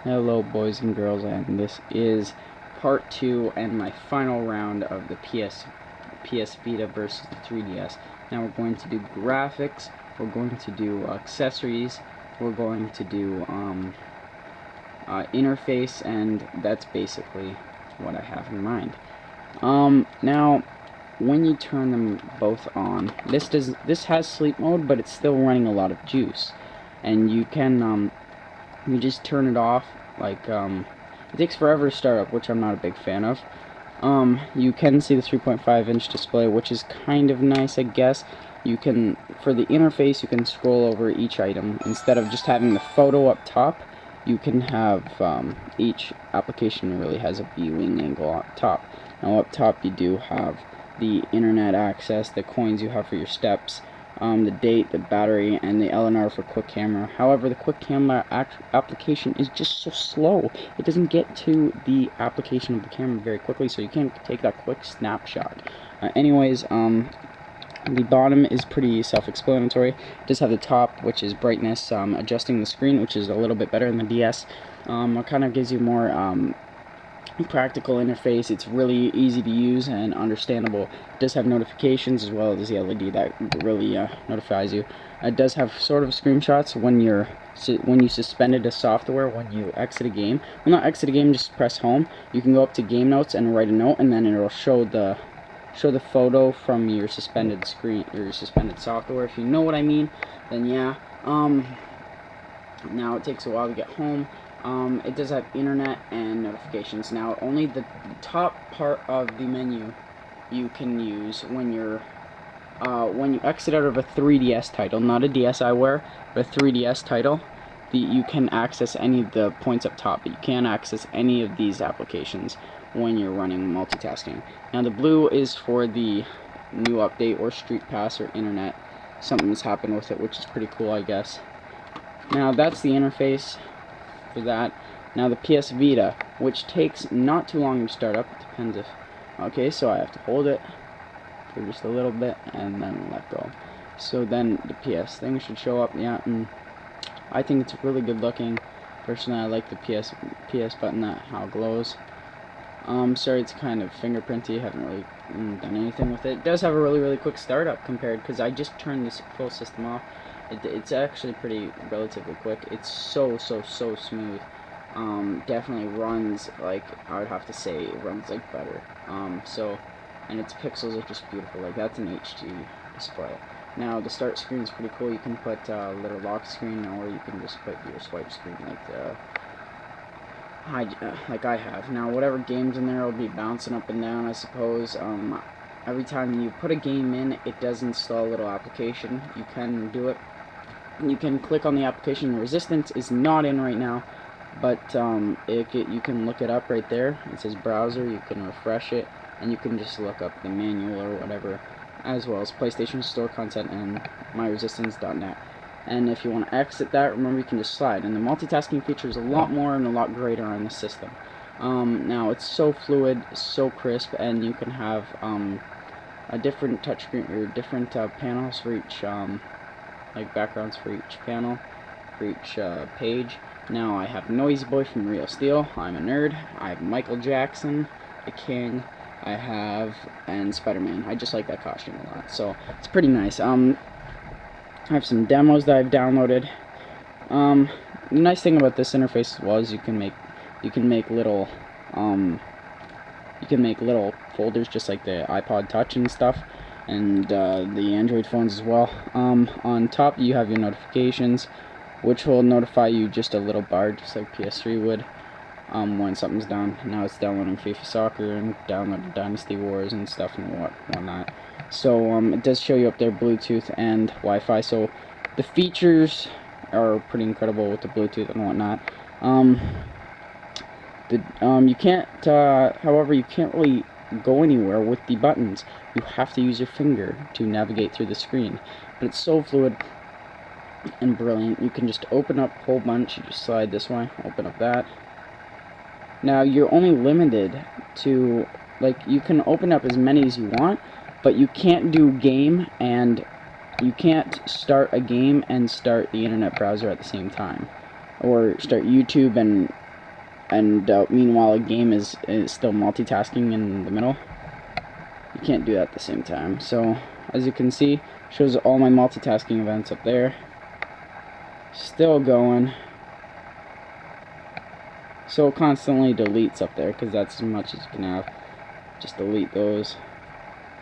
Hello boys and girls, and this is part 2 and my final round of the PS Vita versus the 3DS. Now we're going to do graphics, we're going to do accessories, we're going to do interface, and that's basically what I have in mind. Now when you turn them both on, this has sleep mode, but it's still running a lot of juice, and you can you just turn it off. Like it takes forever to start up, which I'm not a big fan of. You can see the 3.5-inch display, which is kind of nice, I guess. You can, for the interface, you can scroll over each item instead of just having the photo up top. You can have each application really has a viewing angle up top. Now up top you do have the internet access, the coins you have for your steps, the date, the battery, and the LNR for quick camera. However, the quick camera application is just so slow. It doesn't get to the application of the camera very quickly, so you can't take that quick snapshot. The bottom is pretty self-explanatory. It does have the top, which is brightness, adjusting the screen, which is a little bit better than the DS. It kind of gives you more practical interface. It's really easy to use and understandable. It does have notifications as well as the LED that really notifies you. It does have sort of screenshots when you suspended a software, when you exit a game. Well, not exit a game, just press home. You can go up to game notes and write a note, and then it'll show the photo from your suspended screen or your suspended software. If you know what I mean, then yeah. Now it takes a while to get home. It does have internet and notifications. Now only the top part of the menu you can use when you exit out of a 3DS title, not a DSiWare, but a 3DS title. You can access any of the points up top, but you can't access any of these applications when you're running multitasking. Now the blue is for the new update or Street Pass or internet. Something's happened with it, which is pretty cool, I guess. Now that's the interface for that. Now the PS Vita, which takes not too long to start up. It depends if... Okay, so I have to hold it for just a little bit and then let go. So then the PS thing should show up, yeah, and I think it's really good looking. Personally, I like the PS button, how it glows. Sorry, it's kind of fingerprinty. Haven't really done anything with it. It does have a really quick startup compared, because I just turned this full system off. It's actually relatively quick. It's so smooth. Definitely runs like, I would have to say, it runs like butter. And its pixels are just beautiful. Like, that's an HD display. Now the start screen is pretty cool. You can put a little lock screen, or you can just put your swipe screen like I have. Now whatever game's in there will be bouncing up and down, I suppose. Every time you put a game in, it does install a little application. You can do it. You can click on the application. Resistance is not in right now, but you can look it up right there. It says browser. You can refresh it, and you can just look up the manual or whatever, as well as PlayStation Store content and myresistance.net. And if you want to exit that, remember you can just slide. And the multitasking feature is a lot more and a lot greater on the system. Now it's so fluid, so crisp, and you can have a different touchscreen or different panels for each, like backgrounds for each panel, for each page. Now I have Noisy Boy from Real Steel. I'm a nerd. I have Michael Jackson, the King. I have, and Spider-Man. I just like that costume a lot, so it's pretty nice. I have some demos that I've downloaded. The nice thing about this interface was you can make little folders, just like the iPod Touch and stuff, and the Android phones as well. On top you have your notifications, which will notify you just a little bar, just like PS3 would. When something's done. Now it's downloading FIFA Soccer and downloading Dynasty Wars and stuff and whatnot. So it does show you up there Bluetooth and Wi-Fi. So the features are pretty incredible with the Bluetooth and whatnot. You can't, however, you can't really go anywhere with the buttons. You have to use your finger to navigate through the screen. But it's so fluid and brilliant. You can just open up a whole bunch. You just slide this way, open up that. Now you're only limited to, like, you can open up as many as you want, but you can't do game, and you can't start a game and start the internet browser at the same time, or start YouTube and and meanwhile a game is still multitasking in the middle. You can't do that at the same time. So as you can see, shows all my multitasking events up there. Still going. So it constantly deletes up there because that's as much as you can have. Just delete those.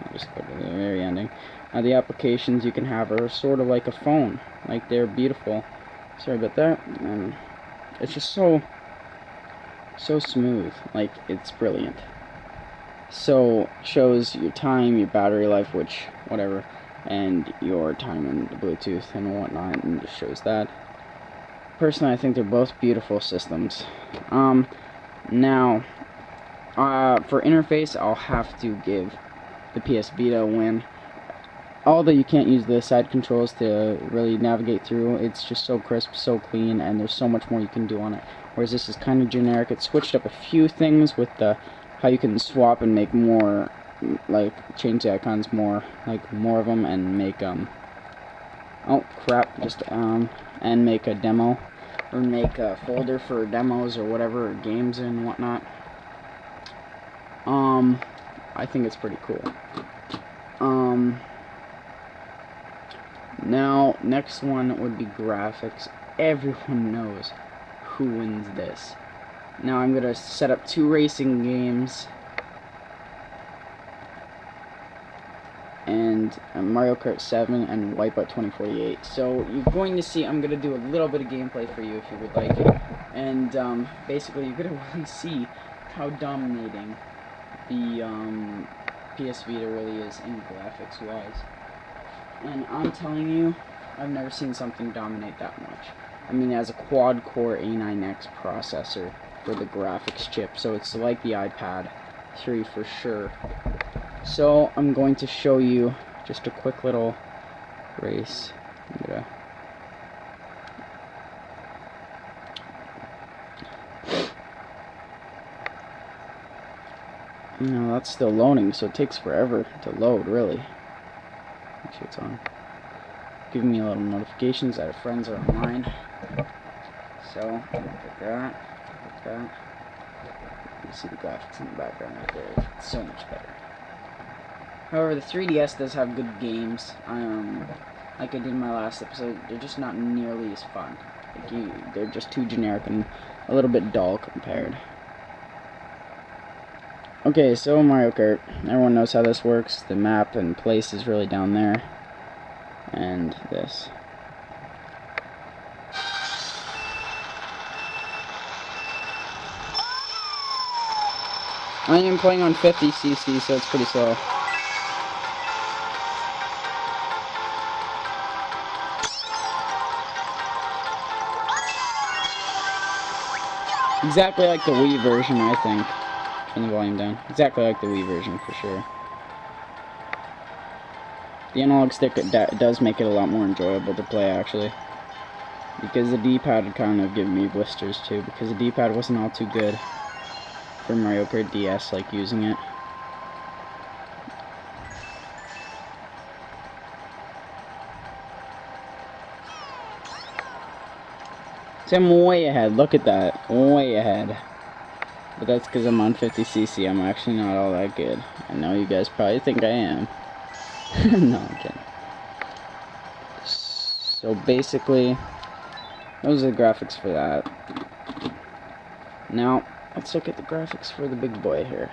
I'll just go to the very ending. Now the applications you can have are sort of like a phone. Like, they're beautiful. Sorry about that. It's just so smooth. Like, it's brilliant. So shows your time, your battery life, which whatever, and your time in the Bluetooth and whatnot, and just shows that. Personally, I think they're both beautiful systems. Now, for interface, I'll have to give the PS Vita a win. Although you can't use the side controls to really navigate through, it's just so crisp, so clean, and there's so much more you can do on it. Whereas this is kind of generic. It switched up a few things with the how you can swap and make more, like change the icons more, like more of them, and make oh crap, just and make a demo, or make a folder for demos or whatever, or games and whatnot. I think it's pretty cool. Now, next one would be graphics. Everyone knows who wins this. Now I'm gonna set up 2 racing games, and Mario Kart 7 and Wipeout 2048. So you're going to see, I'm gonna do a little bit of gameplay for you if you would like it, and basically you're gonna really see how dominating the PS Vita really is in graphics wise. And I'm telling you, I've never seen something dominate that much. I mean, it has a quad-core A9X processor for the graphics chip, so it's like the iPad 3 for sure. So I'm going to show you just a quick little race. No, that's still loading, so it takes forever to load, really. Make sure it's on. Giving me a little notifications that our friends are online. So, look at that. Look at that. You see the graphics in the background right there. It's so much better. However, the 3DS does have good games. Like I did in my last episode, they're just not nearly as fun. Like they're just too generic and a little bit dull compared. Okay, so Mario Kart. Everyone knows how this works. The map and place is really down there. And this. I am playing on 50cc, so it's pretty slow. Exactly like the Wii version, I think. Turn the volume down. Exactly like the Wii version, for sure. The analog stick does make it a lot more enjoyable to play, actually. Because the D-pad would kind of give me blisters, too. Because the D-pad wasn't all too good for Mario Kart DS, like, using it. See, I'm way ahead. Look at that. Way ahead. But that's because I'm on 50cc. I'm actually not all that good. I know you guys probably think I am. No, I'm kidding. So basically, those are the graphics for that. Now, let's look at the graphics for the big boy here.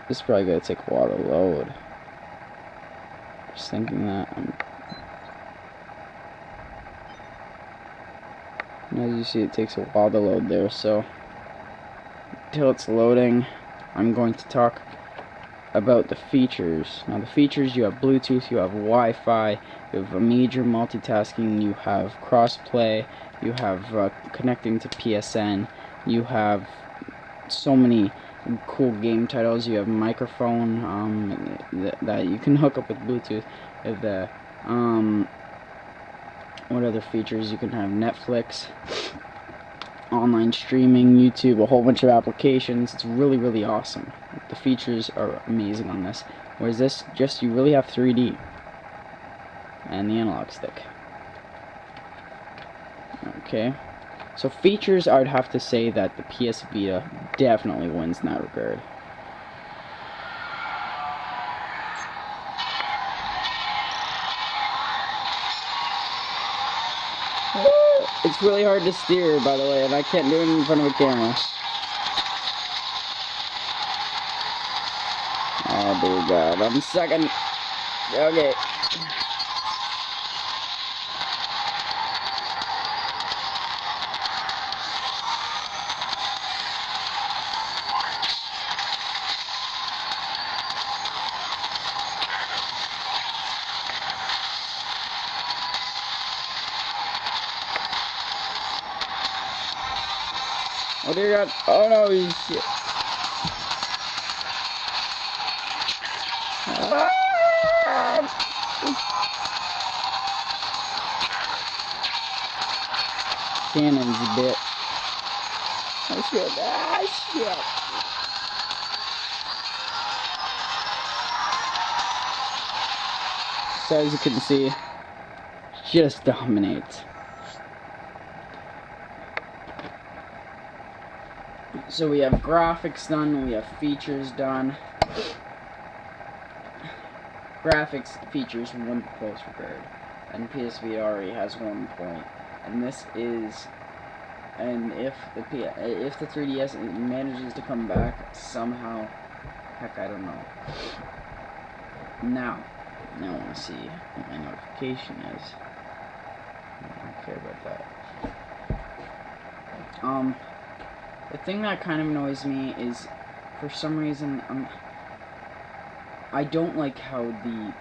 This is probably going to take a while to load. Just thinking that. As you see, it takes a while to load there, so until it's loading, I'm going to talk about the features. Now the features, you have Bluetooth, you have Wi-Fi, you have a major multitasking, you have crossplay, you have connecting to PSN, you have so many cool game titles, you have microphone that you can hook up with Bluetooth. You have the what other features? You can have Netflix, online streaming, YouTube, a whole bunch of applications. It's really, really awesome. The features are amazing on this. Whereas this, just you really have 3D. and the analog stick. Okay, so features, I would have to say that the PS Vita definitely wins in that regard. It's really hard to steer, by the way, and I can't do it in front of a camera. Oh dear God, I'm sucking. Okay. Oh dear God. Oh no, shit. Cannon's a bit. Oh shit. Ah, shit. So as you can see, just dominates. So we have graphics done, we have features done. Graphics, features, 1 close regard. And PS Vita already has 1 point. And this is, and if the 3DS manages to come back somehow, heck, I don't know. Now I want to see what my notification is. I don't care about that. The thing that kind of annoys me is, for some reason, I don't like how the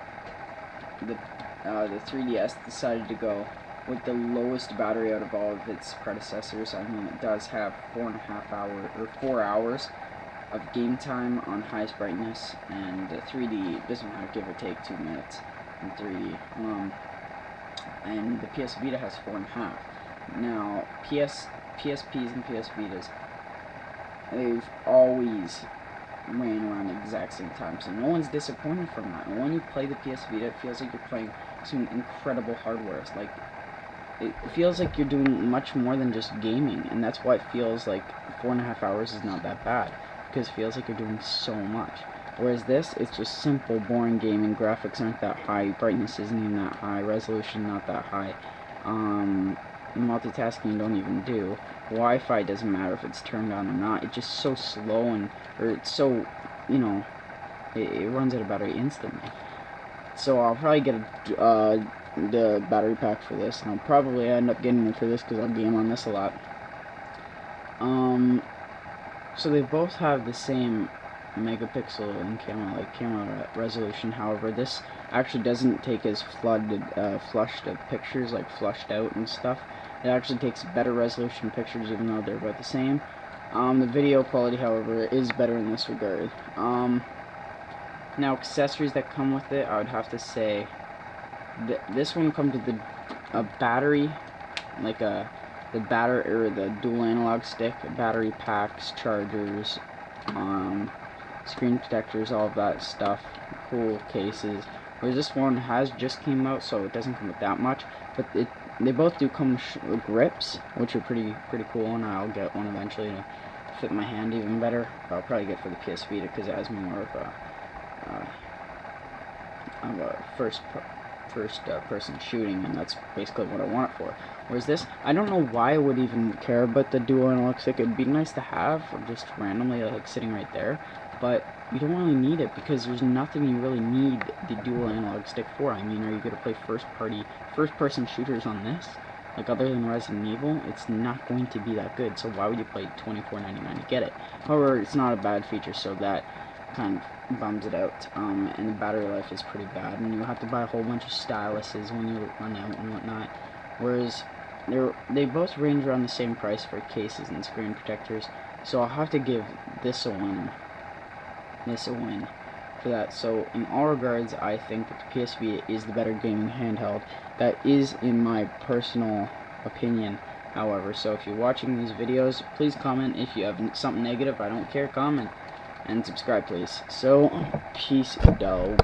3DS decided to go with the lowest battery out of all of its predecessors. I mean, it does have 4 hours of game time on highest brightness, and 3D doesn't have, give or take, 2 minutes in 3D. And the PS Vita has 4.5. Now, PSPs and PS Vitas, they've always ran around the exact same time, so no one's disappointed from that. And when you play the PS Vita, it feels like you're playing some incredible hardware. It's like, it feels like you're doing much more than just gaming, and that's why it feels like 4.5 hours is not that bad, because it feels like you're doing so much. Whereas this, it's just simple, boring gaming. Graphics aren't that high, brightness isn't even that high, resolution not that high. Multitasking you don't even do. Wi-Fi doesn't matter if it's turned on or not. It's just so slow, and it's so, you know, it runs out of battery instantly. So I'll probably get the battery pack for this, and I'll probably end up getting it for this because I'll game on this a lot. So they both have the same megapixel and camera resolution. However, this actually doesn't take as flushed of pictures, like flushed out and stuff. It actually takes better resolution pictures, even though they're about the same. The video quality, however, is better in this regard. Now, accessories that come with it, I would have to say this one comes with a battery, like the dual analog stick, battery packs, chargers, screen protectors, all of that stuff, cool cases. Whereas this one has just came out, so it doesn't come with that much, but they both do come with grips, which are pretty cool, and I'll get one eventually to fit my hand even better. I'll probably get for the PS Vita because it has more of a first person shooting, and that's basically what I want it for. Whereas this, I don't know why I would even care about the dual analog stick. It'd be nice to have, just randomly, like sitting right there, but you don't really need it because there's nothing you really need the dual analog stick for. I mean, are you going to play first person shooters on this? Like, other than Resident Evil, it's not going to be that good, so why would you pay $24.99 to get it? However, it's not a bad feature, so that kind of bums it out, and the battery life is pretty bad, and you have to buy a whole bunch of styluses when you run out and whatnot. Whereas they both range around the same price for cases and screen protectors, so I'll have to give this a win for that. So in all regards, I think that the PS Vita is the better gaming handheld. That is in my personal opinion, however. So if you're watching these videos, please comment. If you have something negative, I don't care, comment. And subscribe, please. So, peace, dog.